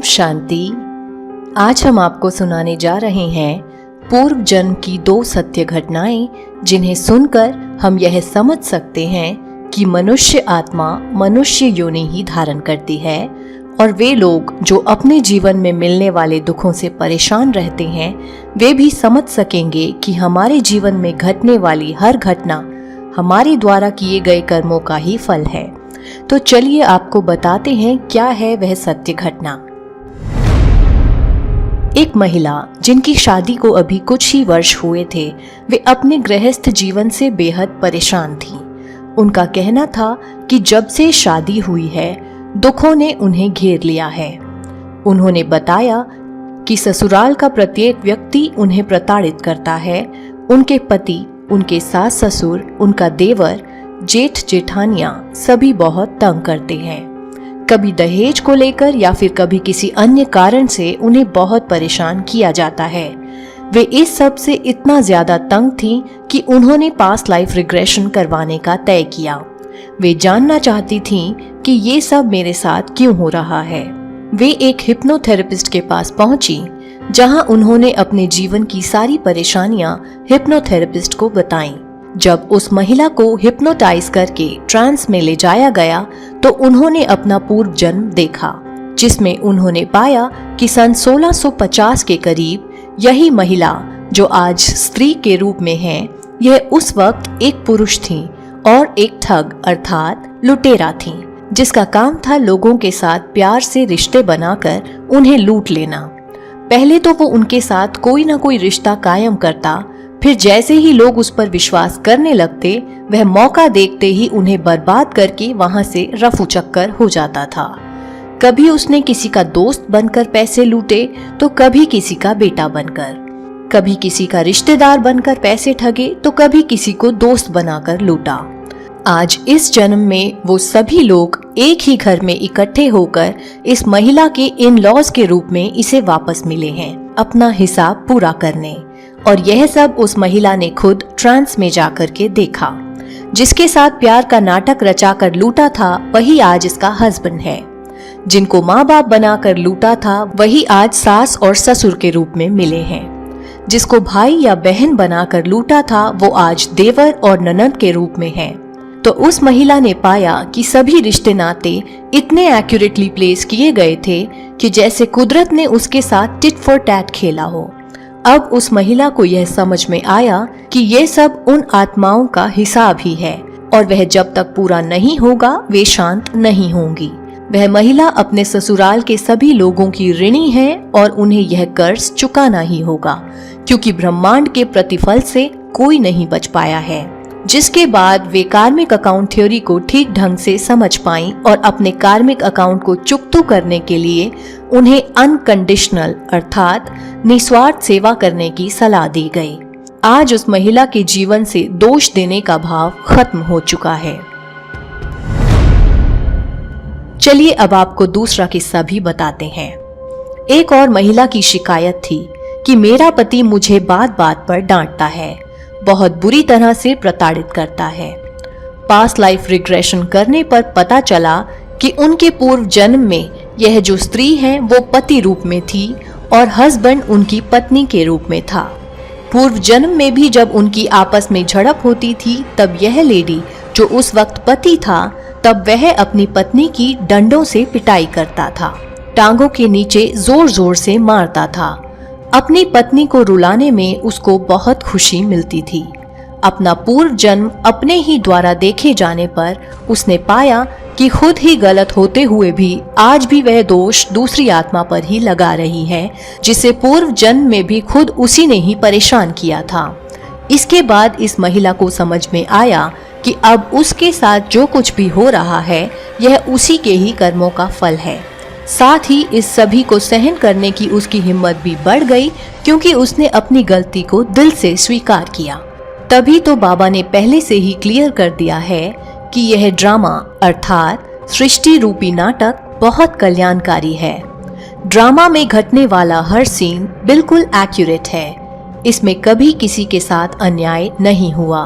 शांति। आज हम आपको सुनाने जा रहे हैं पूर्व जन्म की 2 सत्य घटनाएं, जिन्हें सुनकर हम यह समझ सकते हैं कि मनुष्य आत्मा मनुष्य योनि ही धारण करती है और वे लोग जो अपने जीवन में मिलने वाले दुखों से परेशान रहते हैं, वे भी समझ सकेंगे कि हमारे जीवन में घटने वाली हर घटना हमारे द्वारा किए गए कर्मों का ही फल है। तो चलिए आपको बताते हैं क्या है वह सत्य घटना। एक महिला जिनकी शादी को अभी कुछ ही वर्ष हुए थे, वे अपने गृहस्थ जीवन से बेहद परेशान थीं। उनका कहना था कि जब से शादी हुई है, दुखों ने उन्हें घेर लिया है। उन्होंने बताया कि ससुराल का प्रत्येक व्यक्ति उन्हें प्रताड़ित करता है। उनके पति, उनके सास ससुर, उनका देवर, जेठ जेठानियां सभी बहुत तंग करते हैं। कभी दहेज को लेकर या फिर कभी किसी अन्य कारण से उन्हें बहुत परेशान किया जाता है। वे इस सब से इतना ज्यादा तंग थीं कि उन्होंने पास्ट लाइफ रिग्रेशन करवाने का तय किया। वे जानना चाहती थीं कि ये सब मेरे साथ क्यों हो रहा है। वे एक हिप्नोथेरेपिस्ट के पास पहुंची, जहां उन्होंने अपने जीवन की सारी परेशानियां हिप्नोथेरेपिस्ट को बताईं। जब उस महिला को हिप्नोटाइज करके ट्रांस में ले जाया गया तो उन्होंने अपना पूर्व जन्म देखा, जिसमें उन्होंने पाया कि सन 1650 के करीब यही महिला जो आज स्त्री के रूप में है, यह उस वक्त एक पुरुष थी और एक ठग अर्थात लुटेरा थी, जिसका काम था लोगों के साथ प्यार से रिश्ते बनाकर उन्हें लूट लेना। पहले तो वो उनके साथ कोई ना कोई रिश्ता कायम करता, फिर जैसे ही लोग उस पर विश्वास करने लगते, वह मौका देखते ही उन्हें बर्बाद करके वहां से रफू चक्कर हो जाता था। कभी उसने किसी का दोस्त बनकर पैसे लूटे तो कभी किसी का बेटा बनकर, कभी किसी का रिश्तेदार बनकर पैसे ठगे तो कभी किसी को दोस्त बनाकर लूटा। आज इस जन्म में वो सभी लोग एक ही घर में इकट्ठे होकर इस महिला के इन लॉज के रूप में इसे वापस मिले हैं अपना हिसाब पूरा करने। और यह सब उस महिला ने खुद ट्रांस में जाकर के देखा। जिसके साथ प्यार का नाटक रचाकर लूटा था, वही आज इसका हस्बैंड है। जिनको माँ बाप बनाकर लूटा था, वही आज सास और ससुर के रूप में मिले हैं। जिसको भाई या बहन बनाकर लूटा था, वो आज देवर और ननद के रूप में है। तो उस महिला ने पाया कि सभी रिश्ते नाते इतने एक्यूरेटली प्लेस किए गए थे कि जैसे कुदरत ने उसके साथ टिट फॉर टैट खेला हो। अब उस महिला को यह समझ में आया कि ये सब उन आत्माओं का हिसाब ही है और वह जब तक पूरा नहीं होगा, वे शांत नहीं होंगी। वह महिला अपने ससुराल के सभी लोगों की ऋणी है और उन्हें यह कर्ज चुकाना ही होगा, क्योंकि ब्रह्मांड के प्रतिफल से कोई नहीं बच पाया है। जिसके बाद वे कार्मिक अकाउंट थ्योरी को ठीक ढंग से समझ पाईं और अपने कार्मिक अकाउंट को चुकतू करने के लिए उन्हें अनकंडीशनल अर्थात निस्वार्थ सेवा करने की सलाह दी गई। आज उस महिला के जीवन से दोष देने का भाव खत्म हो चुका है। चलिए अब आपको दूसरा किस्सा भी बताते हैं। एक और महिला की शिकायत थी कि मेरा पति मुझे बात बात पर डांटता है, बहुत बुरी तरह से प्रताड़ित करता है। पास्ट लाइफ रिग्रेशन करने पर पता चला कि उनके पूर्व जन्म में यह जो स्त्री है वो पति रूप में थी और हस्बैंड उनकी पत्नी के रूप में था। पूर्व जन्म में भी जब उनकी आपस में झड़प होती थी, तब यह लेडी जो उस वक्त पति था, तब वह अपनी पत्नी की डंडों से पिटाई करता था, टांगों के नीचे जोर जोर से मारता था। अपनी पत्नी को रुलाने में उसको बहुत खुशी मिलती थी। अपना पूर्व जन्म अपने ही द्वारा देखे जाने पर उसने पाया कि खुद ही गलत होते हुए भी आज भी वह दोष दूसरी आत्मा पर ही लगा रही है, जिसे पूर्व जन्म में भी खुद उसी ने ही परेशान किया था। इसके बाद इस महिला को समझ में आया कि अब उसके साथ जो कुछ भी हो रहा है, यह उसी के ही कर्मों का फल है। साथ ही इस सभी को सहन करने की उसकी हिम्मत भी बढ़ गई, क्योंकि उसने अपनी गलती को दिल से स्वीकार किया। तभी तो बाबा ने पहले से ही क्लियर कर दिया है कि यह ड्रामा अर्थात सृष्टि रूपी नाटक बहुत कल्याणकारी है। ड्रामा में घटने वाला हर सीन बिल्कुल एक्यूरेट है। इसमें कभी किसी के साथ अन्याय नहीं हुआ।